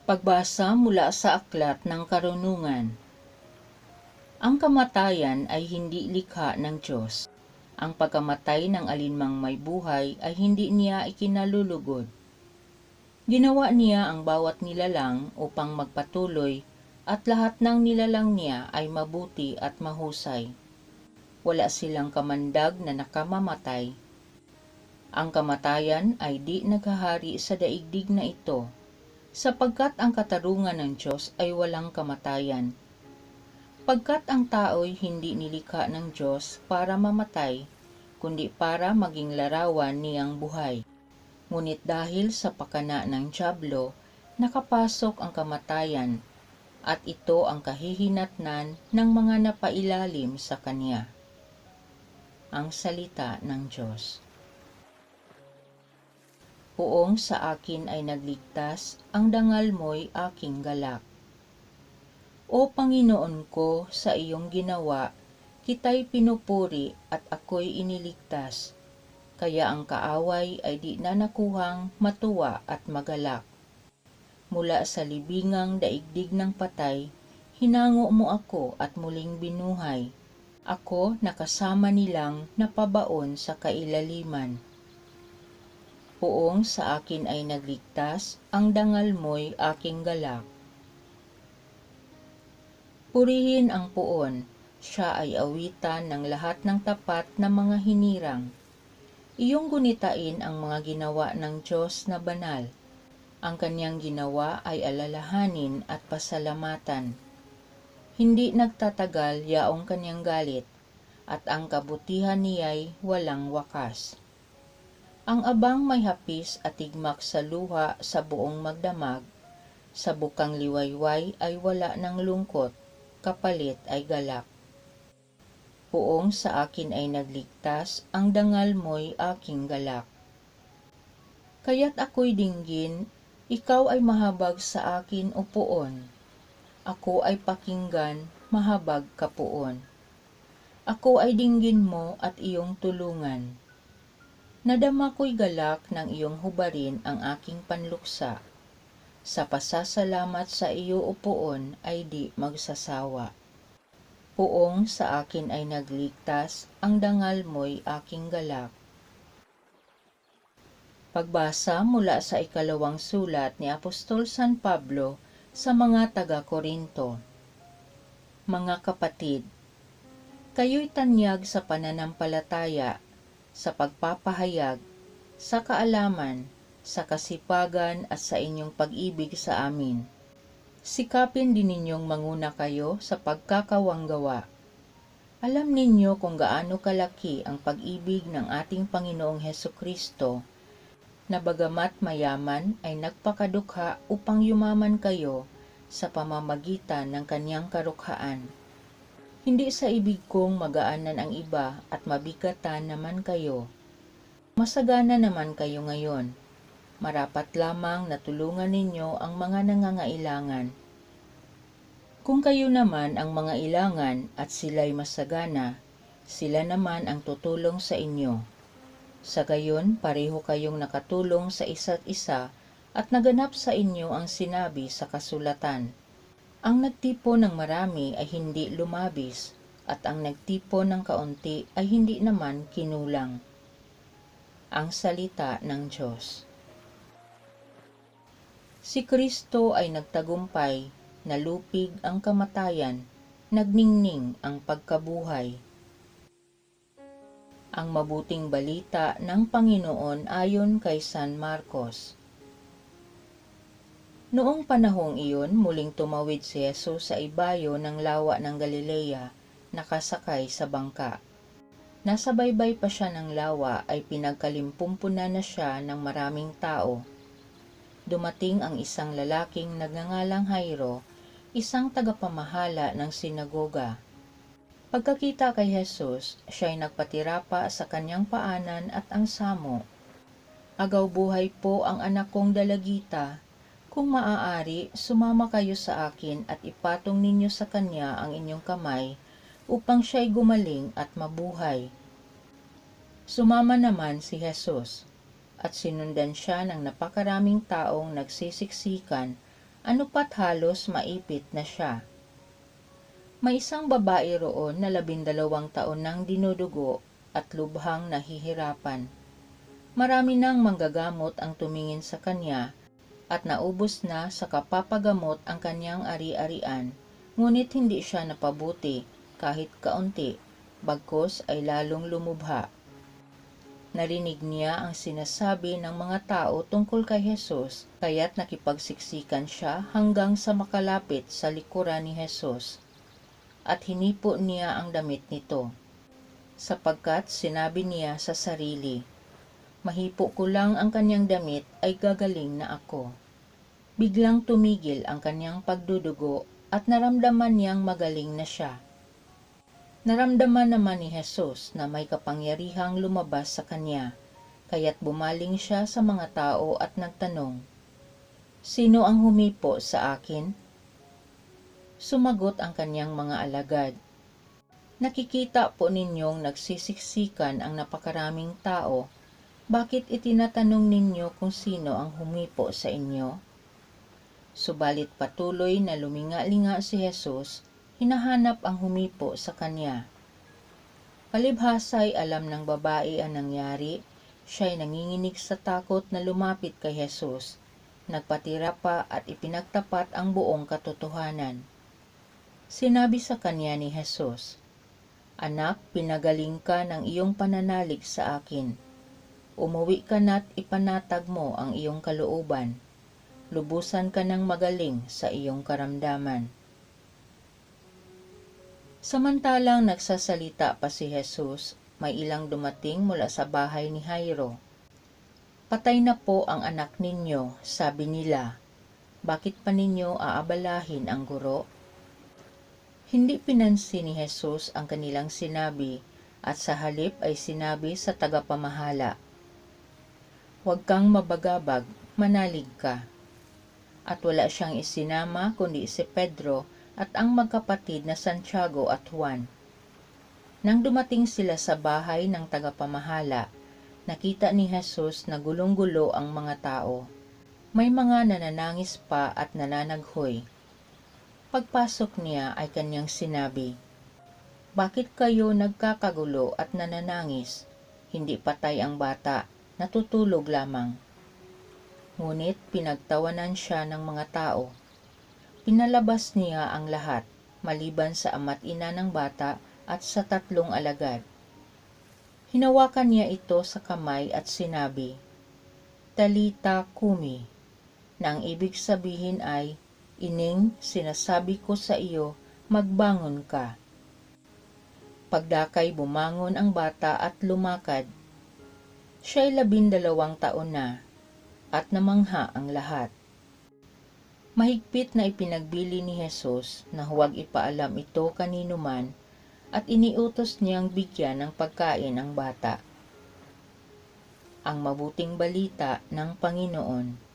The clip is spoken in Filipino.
Pagbasa mula sa Aklat ng Karunungan. Ang kamatayan ay hindi likha ng Diyos. Ang pagkamatay ng alinmang may buhay ay hindi niya ikinalulugod. Ginawa niya ang bawat nilalang upang magpatuloy at lahat ng nilalang niya ay mabuti at mahusay. Wala silang kamandag na nakamamatay. Ang kamatayan ay di naghahari sa daigdig na ito, sapagkat ang katarungan ng Diyos ay walang kamatayan. Pagkat ang tao'y hindi nilikha ng Diyos para mamatay, kundi para maging larawan niyang buhay. Ngunit dahil sa pakana ng dyablo, nakapasok ang kamatayan, at ito ang kahihinatnan ng mga napailalim sa Kanya. Ang salita ng Diyos. Poong sa akin ay nagligtas, ang dangal mo'y aking galak. O Panginoon ko, sa iyong ginawa, kita'y pinupuri at ako'y iniligtas, kaya ang kaaway ay di na nakuhang matuwa at magalak. Mula sa libingang daigdig ng patay, hinango mo ako at muling binuhay. Ako nakasama nilang napabaon sa kailaliman. Poong sa akin ay nagligtas, ang dangal mo'y aking galak. Purihin ang poon, siya ay awitan ng lahat ng tapat na mga hinirang. Iyong gunitain ang mga ginawa ng Diyos na banal. Ang kanyang ginawa ay alalahanin at pasalamatan. Hindi nagtatagal yaong kanyang galit, at ang kabutihan niya'y walang wakas. Ang abang may hapis at tigmak sa luha sa buong magdamag, sa bukang liwayway ay wala ng lungkot, kapalit ay galak. Poong sa akin ay nagligtas, ang dangal mo'y aking galak. Kaya't ako'y dinggin, ikaw ay mahabag sa akin o poon. Ako ay pakinggan, mahabag ka poon. Ako ay dinggin mo at iyong tulungan. Nadama ko'y galak ng iyong hubarin ang aking panluksa. Sa pasasalamat sa iyo o poon ay di magsasawa. Poong sa akin ay nagligtas, ang dangal mo'y aking galak. Pagbasa mula sa ikalawang sulat ni Apostol San Pablo sa mga taga-Korinto. Mga kapatid, kayo'y tanyag sa pananampalataya, sa pagpapahayag, sa kaalaman, sa kasipagan at sa inyong pag-ibig sa amin. Sikapin din ninyong manguna kayo sa pagkakawanggawa. Alam ninyo kung gaano kalaki ang pag-ibig ng ating Panginoong Hesukristo, na bagamat mayaman ay nagpakadukha upang yumaman kayo sa pamamagitan ng kanyang karukhaan. Hindi sa ibig kong magaanan ang iba at mabigatan naman kayo. Masagana naman kayo ngayon. Marapat lamang na tulungan ninyo ang mga nangangailangan. Kung kayo naman ang mga ilangan at sila'y masagana, sila naman ang tutulong sa inyo. Sa gayon, pareho kayong nakatulong sa isa't isa at naganap sa inyo ang sinabi sa kasulatan. Ang nagtipon ng marami ay hindi lumabis, at ang nagtipon ng kaunti ay hindi naman kinulang. Ang salita ng Diyos. Si Kristo ay nagtagumpay, nalupig ang kamatayan, nagningning ang pagkabuhay. Ang mabuting balita ng Panginoon ayon kay San Marcos. Noong panahong iyon, muling tumawid si Jesus sa ibayo ng lawa ng Galilea, nakasakay sa bangka. Nasa baybay pa siya ng lawa ay pinagkalimpumpunan na siya ng maraming tao. Dumating ang isang lalaking nagngangalang Jairo, isang tagapamahala ng sinagoga. Pagkakita kay Jesus, siya'y nagpatira pa sa kanyang paanan at ang samo. Agaw buhay po ang anak kong dalagita. Kung maaari, sumama kayo sa akin at ipatong ninyo sa kanya ang inyong kamay upang siya'y gumaling at mabuhay. Sumama naman si Jesus at sinundan siya ng napakaraming taong nagsisiksikan ano pat halos maipit na siya. May isang babae roon na 12 taon nang dinudugo at lubhang nahihirapan. Marami nang manggagamot ang tumingin sa kanya at naubos na sa kapapagamot ang kanyang ari-arian, ngunit hindi siya napabuti kahit kaunti, bagkus ay lalong lumubha. Narinig niya ang sinasabi ng mga tao tungkol kay Jesus, kaya't nakipagsiksikan siya hanggang sa makalapit sa likuran ni Jesus. At hinipo niya ang damit nito, sapagkat sinabi niya sa sarili, "Mahipo ko lang ang kanyang damit ay gagaling na ako." Biglang tumigil ang kanyang pagdudugo at naramdaman niyang magaling na siya. Naramdaman naman ni Jesus na may kapangyarihang lumabas sa kanya, kaya't bumaling siya sa mga tao at nagtanong, "Sino ang humipo sa akin?" Sumagot ang kanyang mga alagad, "Nakikita po ninyong nagsisiksikan ang napakaraming tao. Bakit itinatanong ninyo kung sino ang humipo sa inyo?" Subalit patuloy na luminga-linga si Jesus, hinahanap ang humipo sa kanya. Palibhasa'y alam ng babae ang nangyari, siya'y nanginginig sa takot na lumapit kay Jesus, nagpatira pa at ipinagtapat ang buong katotohanan. Sinabi sa kanya ni Jesus, "Anak, pinagaling ka ng iyong pananalig sa akin. Umuwi ka na't ipanatag mo ang iyong kalooban. Lubusan ka ng magaling sa iyong karamdaman." Samantalang nagsasalita pa si Jesus, may ilang dumating mula sa bahay ni Jairo. "Patay na po ang anak ninyo," sabi nila. "Bakit pa ninyo aabalahin ang guro?" Hindi pinansin ni Jesus ang kanilang sinabi at sa halip ay sinabi sa tagapamahala, "Huwag kang mabagabag, manalig ka." At wala siyang isinama kundi si Pedro at ang magkapatid na Santiago at Juan. Nang dumating sila sa bahay ng tagapamahala, nakita ni Jesus na gulong-gulo ang mga tao. May mga nananangis pa at nananaghoy. Pagpasok niya ay kanyang sinabi, "Bakit kayo nagkakagulo at nananangis? Hindi patay ang bata, natutulog lamang." Ngunit pinagtawanan siya ng mga tao. Pinalabas niya ang lahat, maliban sa ama't ina ng bata at sa 3 alagad. Hinawakan niya ito sa kamay at sinabi, "Talita kumi," na ang ibig sabihin ay, "Ining, sinasabi ko sa iyo, magbangon ka." Pagdakay bumangon ang bata at lumakad. Siya'y 12 taon na, at namangha ang lahat. Mahigpit na ipinagbili ni Jesus na huwag ipaalam ito kanino man at iniutos niyang bigyan ng pagkain ang bata. Ang mabuting balita ng Panginoon.